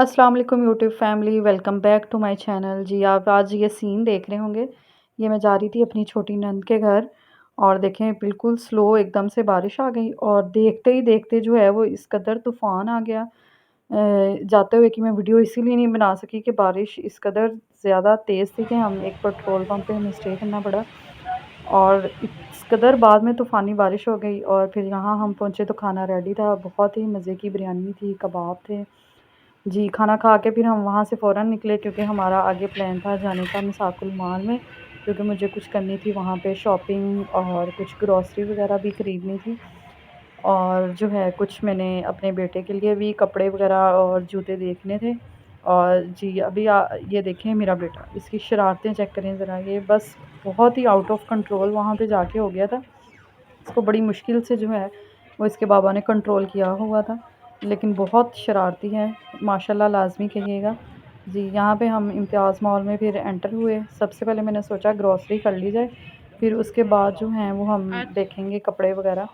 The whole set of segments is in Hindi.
अस्सलाम वालेकुम YouTube family, welcome back to my channel. जी, आप आज ये सीन देख रहे होंगे। ये मैं जा रही थी अपनी छोटी नंद के घर और देखें बिल्कुल स्लो एकदम से बारिश आ गई और देखते ही देखते जो है वो इस कदर तूफ़ान आ गया जाते हुए कि मैं वीडियो इसीलिए नहीं बना सकी कि बारिश इस कदर ज़्यादा तेज़ थी कि हम एक पेट्रोल पंप पे हमें स्टे करना पड़ा। और इस कदर बाद में तूफ़ानी बारिश हो गई और फिर यहाँ हम पहुँचे तो खाना रेडी था। बहुत ही मज़े की बिरयानी थी, कबाब थे। जी, खाना खा के फिर हम वहाँ से फ़ौरन निकले क्योंकि हमारा आगे प्लान था जाने का मिसाकुल मॉल में, क्योंकि मुझे कुछ करनी थी वहाँ पे शॉपिंग और कुछ ग्रॉसरी वग़ैरह भी ख़रीदनी थी। और जो है कुछ मैंने अपने बेटे के लिए भी कपड़े वग़ैरह और जूते देखने थे। और जी, अभी ये देखें मेरा बेटा, इसकी शरारतें चेक करें ज़रा। ये बस बहुत ही आउट ऑफ़ कंट्रोल वहाँ पे जाके हो गया था। इसको बड़ी मुश्किल से जो है वो इसके बाबा ने कंट्रोल किया हुआ था, लेकिन बहुत शरारती है, माशाल्लाह लाज़मी कहिएगा। जी, यहाँ पे हम इम्तियाज़ मॉल में फिर एंटर हुए। सबसे पहले मैंने सोचा ग्रॉसरी कर ली जाए, फिर उसके बाद जो हैं वो हम देखेंगे कपड़े वग़ैरह।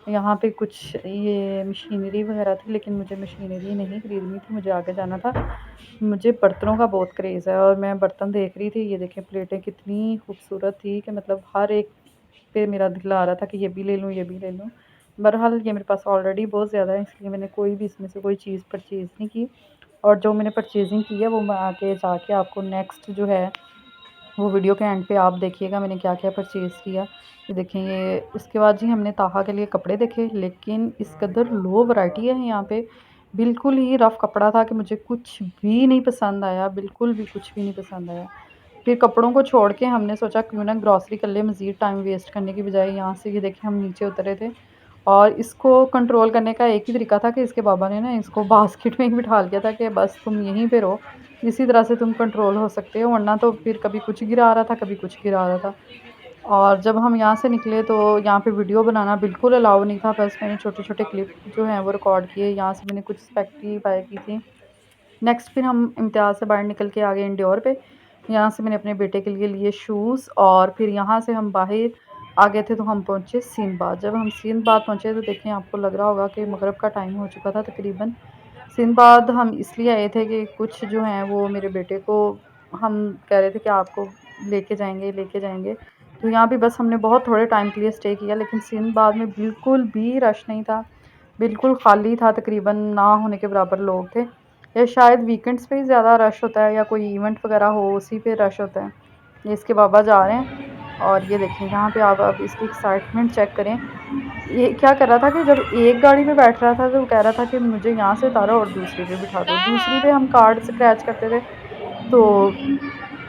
यहाँ पे कुछ ये मशीनरी वग़ैरह थी, लेकिन मुझे मशीनरी नहीं खरीदनी थी, मुझे आगे जाना था। मुझे बर्तनों का बहुत क्रेज़ है और मैं बर्तन देख रही थी। ये देखें प्लेटें कितनी खूबसूरत थी कि मतलब हर एक पे मेरा दिल आ रहा था कि ये भी ले लूँ, ये भी ले लूँ। बहरहाल ये मेरे पास ऑलरेडी बहुत ज़्यादा है, इसलिए मैंने कोई भी इसमें से कोई चीज़ परचेज़ नहीं की। और जो मैंने परचेज़िंग की है वो मैं आगे जाके आपको नेक्स्ट जो है वो वीडियो के एंड पे आप देखिएगा मैंने क्या-क्या परचेज़ किया। ये देखें, ये उसके बाद जी हमने ताहा के लिए कपड़े देखे, लेकिन इस कदर लो वैरायटी है यहाँ पे। बिल्कुल ही रफ़ कपड़ा था कि मुझे कुछ भी नहीं पसंद आया, बिल्कुल भी कुछ भी नहीं पसंद आया। फिर कपड़ों को छोड़ के हमने सोचा क्यों ना ग्रॉसरी कर लें, मज़ीद टाइम वेस्ट करने की बजाय। यहाँ से ये देखिए हम नीचे उतरे थे और इसको कंट्रोल करने का एक ही तरीका था कि इसके बाबा ने ना इसको बास्केट में ही बिठा लिया था कि बस तुम यहीं पे रहो, इसी तरह से तुम कंट्रोल हो सकते हो, वरना तो फिर कभी कुछ गिरा रहा था, कभी कुछ गिरा रहा था। और जब हम यहाँ से निकले तो यहाँ पे वीडियो बनाना बिल्कुल अलाउ नहीं था, बस मैंने छोटे-छोटे क्लिप जो हैं वो रिकॉर्ड किए। यहाँ से मैंने कुछ स्पेक्टी बाय की थी। नेक्स्ट फिर हम इम्तियाज़ से बाहर निकल के आ गए इंडोर पे। यहाँ से मैंने अपने बेटे के लिए शूज़ और फिर यहाँ से हम बाहर आ गए थे तो हम पहुँचे सिंदबाद। जब हम सिंदबाद पहुँचे तो देखें आपको लग रहा होगा कि मगरिब का टाइम हो चुका था तकरीबन। सिंदबाद हम इसलिए आए थे कि कुछ जो हैं वो मेरे बेटे को हम कह रहे थे कि आपको लेके जाएँगे। तो यहाँ पे बस हमने बहुत थोड़े टाइम के लिए स्टे किया, लेकिन सिंदबाद में बिल्कुल भी रश नहीं था, बिल्कुल खाली था, तकरीबन ना होने के बराबर लोग थे। या शायद वीकेंड्स पे ही ज़्यादा रश होता है या कोई इवेंट वगैरह हो उसी पे रश होता है। ये इसके बाबा जा रहे हैं और ये देखें यहाँ पे आप अब इसकी एक्साइटमेंट चेक करें। ये क्या कर रहा था कि जब एक गाड़ी में बैठ रहा था तो वो कह रहा था कि मुझे यहाँ से उतारो और दूसरी पे बिठा दो। दूसरी पे हम कार्ड स्क्रैच करते थे तो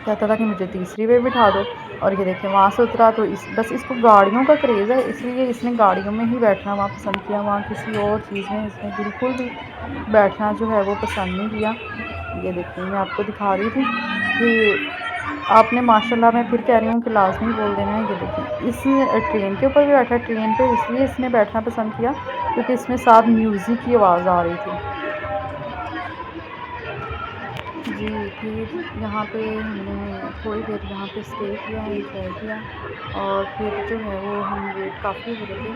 कहता था कि मुझे तीसरी पे बिठा दो। और ये देखिए वहाँ से उतरा तो बस इसको गाड़ियों का क्रेज़ है, इसलिए इसने गाड़ियों में ही बैठना वहाँ पसंद किया। वहाँ किसी और चीज़ में इसने बिल्कुल भी बैठना जो है वो पसंद नहीं किया। ये देखिए मैं आपको दिखा रही थी कि आपने माशाल्लाह, मैं फिर कह रही हूँ कि लाज़मी बोल देना है। ये देखें इस ट्रेन के ऊपर भी बैठा है। ट्रेन पे इसलिए इसने बैठना पसंद किया क्योंकि इसमें साथ म्यूज़िक की आवाज़ आ रही थी। जी, फिर यहाँ पे हमने थोड़ी देर यहाँ पे स्टे किया, एंजॉय किया और फिर जो है वो हम लेट काफ़ी हो रहे थे,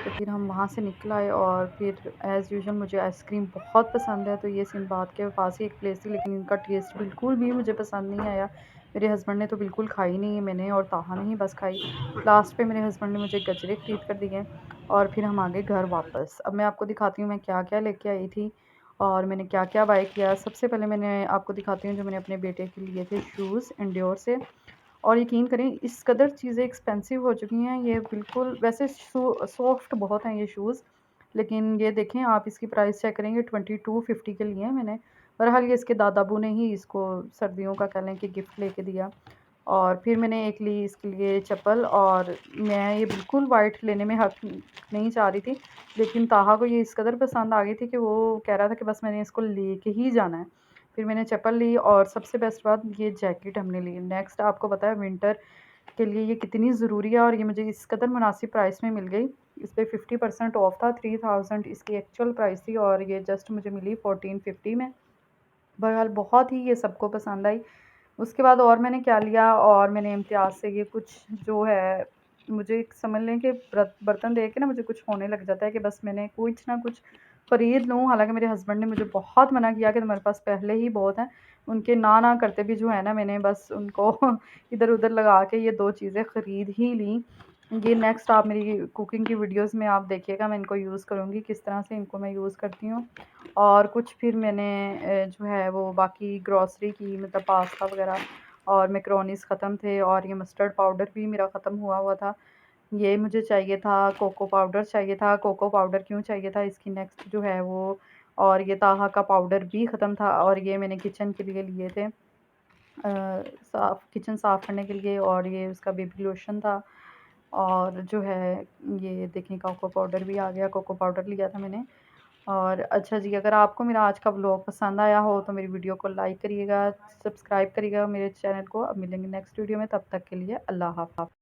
तो फिर हम वहाँ से निकल आए। और फिर एज़ यूजुअल मुझे आइसक्रीम बहुत पसंद है, तो ये सिंबाद के पास ही एक प्लेस थी, लेकिन इनका टेस्ट बिल्कुल भी मुझे पसंद नहीं आया। मेरे हस्बैंड ने तो बिल्कुल खाई नहीं, मैंने और ताहा ने ही बस खाई। लास्ट पे मेरे हस्बैंड ने मुझे गजरे खरीद कर दिए और फिर हम आ गए घर वापस। अब मैं आपको दिखाती हूँ मैं क्या-क्या लेके आई थी और मैंने क्या-क्या बाय किया। सबसे पहले मैंने आपको दिखाती हूँ जो मैंने अपने बेटे के लिए थे शूज़ एंड्योर से। और यकीन करें इस कदर चीज़ें एक्सपेंसिव हो चुकी हैं, ये बिल्कुल वैसे सॉफ्ट बहुत हैं ये शूज़, लेकिन ये देखें आप इसकी प्राइस चेक करेंगे 2250 के लिए हैं मैंने। बहरहाल ये इसके दादाबू ने ही इसको सर्दियों का कह लें कि गिफ्ट लेके दिया। और फिर मैंने एक ली इसके लिए चप्पल और मैं ये बिल्कुल वाइट लेने में हक़ नहीं चाह रही थी, लेकिन ताहा को ये इस कदर पसंद आ गई थी कि वो कह रहा था कि बस मैंने इसको लेके ही जाना है। फिर मैंने चप्पल ली और सबसे बेस्ट बात ये जैकेट हमने ली। नेक्स्ट आपको पता है विंटर के लिए ये कितनी ज़रूरी है और ये मुझे इस कदर मुनासिब प्राइस में मिल गई। इस पे 50% ऑफ था, 3000 इसकी एक्चुअल प्राइस थी और ये जस्ट मुझे मिली 1450 में। बहरहाल बहुत ही ये सबको पसंद आई। उसके बाद और मैंने क्या लिया और मैंने इम्तियाज़ से ये कुछ जो है मुझे समझ लें कि बर्तन देख के ना मुझे कुछ होने लग जाता है कि बस मैंने कुछ ना कुछ खरीद लूँ, हालाँकि मेरे हस्बैंड ने मुझे बहुत मना किया कि तुम्हारे पास पहले ही बहुत हैं। उनके ना करते भी जो है ना, मैंने बस उनको इधर-उधर लगा के ये 2 चीज़ें ख़रीद ही लीं। ये नेक्स्ट आप मेरी कुकिंग की वीडियोज़ में आप देखिएगा, मैं इनको यूज़ करूँगी, किस तरह से इनको मैं यूज़ करती हूँ। और कुछ फिर मैंने जो है वो बाकी ग्रॉसरी की, मतलब पास्ता वग़ैरह और मैकरोनीज़ ख़त्म थे, और ये मस्टर्ड पाउडर भी मेरा ख़त्म हुआ हुआ था। ये मुझे चाहिए था, कोको पाउडर चाहिए था। कोको पाउडर क्यों चाहिए था, इसकी नेक्स्ट जो है वो, और ये ताहा का पाउडर भी ख़त्म था, और ये मैंने किचन के लिए लिए थे, किचन साफ़ करने के लिए, और ये उसका बेबी लोशन था। और जो है ये देखें, कोको पाउडर भी आ गया, कोको पाउडर लिया था मैंने। और अच्छा जी, अगर आपको मेरा आज का व्लॉग पसंद आया हो तो मेरी वीडियो को लाइक करिएगा, सब्सक्राइब करिएगा मेरे चैनल को। अब मिलेंगे नेक्स्ट वीडियो में, तब तक के लिए अल्लाह हाफ़िज़।